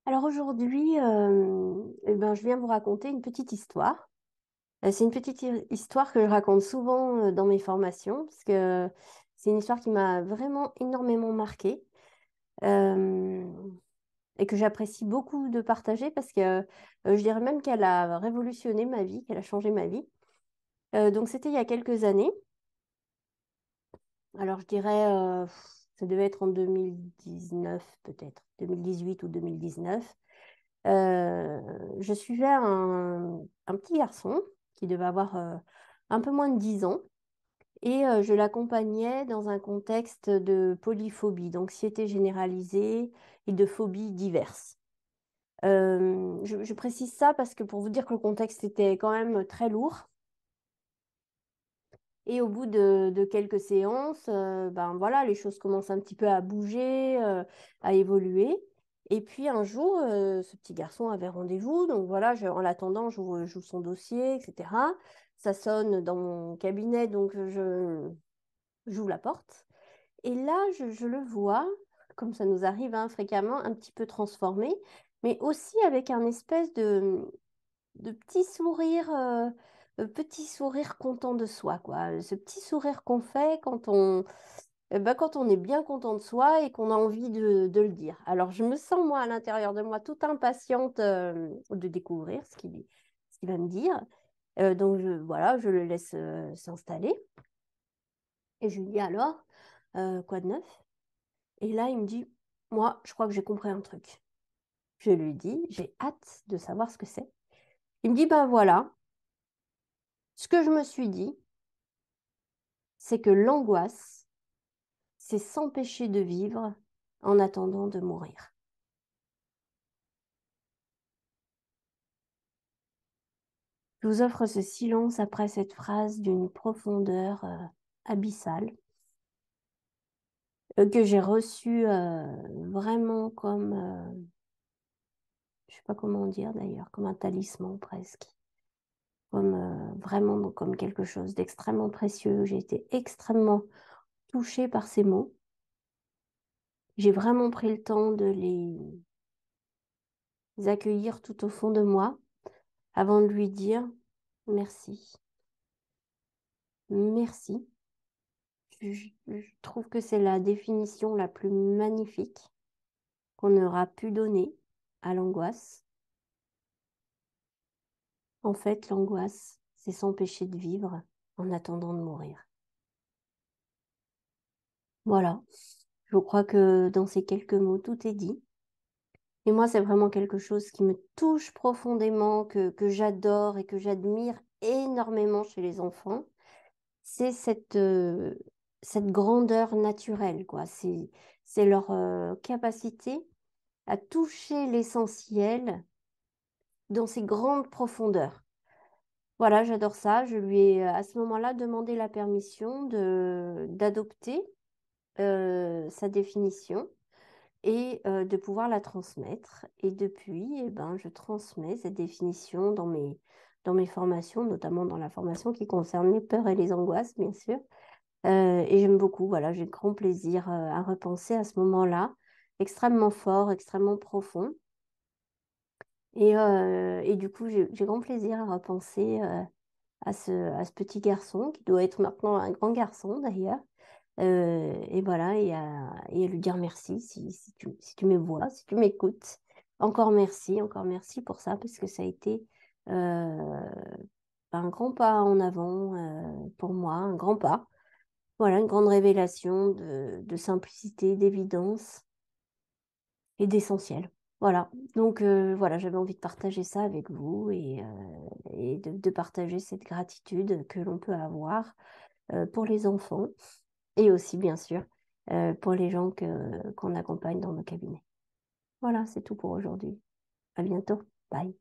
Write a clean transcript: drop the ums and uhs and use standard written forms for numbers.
Alors aujourd'hui, je viens vous raconter une petite histoire. C'est une petite histoire que je raconte souvent dans mes formations, parce que c'est une histoire qui m'a vraiment énormément marquée euh, et que j'apprécie beaucoup de partager parce que je dirais même qu'elle a révolutionné ma vie, qu'elle a changé ma vie. Donc c'était il y a quelques années. Alors je dirais, ça devait être en 2019 peut-être, 2018 ou 2019. Je suivais un petit garçon qui devait avoir un peu moins de 10 ans et je l'accompagnais dans un contexte de polyphobie, d'anxiété généralisée et de phobies diverses. Je précise ça parce que pour vous dire que le contexte était quand même très lourd. Et au bout de quelques séances, ben voilà, les choses commencent un petit peu à bouger, à évoluer. Et puis un jour, ce petit garçon avait rendez-vous. Donc voilà, en l'attendant, j'ouvre son dossier, etc. Ça sonne dans mon cabinet, donc j'ouvre la porte. Et là, je le vois, comme ça nous arrive hein, fréquemment, un petit peu transformé, mais aussi avec un espèce de petit sourire content de soi, quoi. Ce petit sourire qu'on fait quand on est bien content de soi et qu'on a envie de le dire. Alors, je me sens, moi, à l'intérieur de moi, toute impatiente de découvrir ce qu'il va me dire. Donc, voilà, je le laisse s'installer. Et je lui dis alors, quoi de neuf? Et là, il me dit, moi, je crois que j'ai compris un truc. Je lui dis, j'ai hâte de savoir ce que c'est. Il me dit, ben voilà. Ce que je me suis dit, c'est que l'angoisse, c'est s'empêcher de vivre en attendant de mourir. Je vous offre ce silence après cette phrase d'une profondeur abyssale que j'ai reçue vraiment comme, je sais pas comment dire d'ailleurs, comme un talisman presque, comme vraiment comme quelque chose d'extrêmement précieux. J'ai été extrêmement touchée par ces mots. J'ai vraiment pris le temps de les accueillir tout au fond de moi avant de lui dire merci. Merci. Je trouve que c'est la définition la plus magnifique qu'on aura pu donner à l'angoisse. En fait, l'angoisse, c'est s'empêcher de vivre en attendant de mourir. Voilà. Je crois que dans ces quelques mots, tout est dit. Et moi, c'est vraiment quelque chose qui me touche profondément, que j'adore et que j'admire énormément chez les enfants. C'est cette grandeur naturelle, quoi. C'est leur capacité à toucher l'essentiel dans ses grandes profondeurs. Voilà, j'adore ça. Je lui ai à ce moment-là demandé la permission d'adopter sa définition et de pouvoir la transmettre. Et depuis, eh ben, je transmets cette définition dans mes formations, notamment dans la formation qui concerne les peurs et les angoisses, bien sûr. Et j'aime beaucoup, voilà, j'ai grand plaisir à repenser à ce moment-là, extrêmement fort, extrêmement profond. Et du coup, j'ai grand plaisir à repenser à ce petit garçon, qui doit être maintenant un grand garçon d'ailleurs. Et voilà, et à lui dire merci si tu me vois, si tu m'écoutes. Encore merci pour ça, parce que ça a été un grand pas en avant pour moi, un grand pas. Voilà, une grande révélation de simplicité, d'évidence et d'essentiel. Voilà, donc voilà, j'avais envie de partager ça avec vous et de partager cette gratitude que l'on peut avoir pour les enfants et aussi, bien sûr, pour les gens qu'on accompagne dans nos cabinets. Voilà, c'est tout pour aujourd'hui. À bientôt. Bye.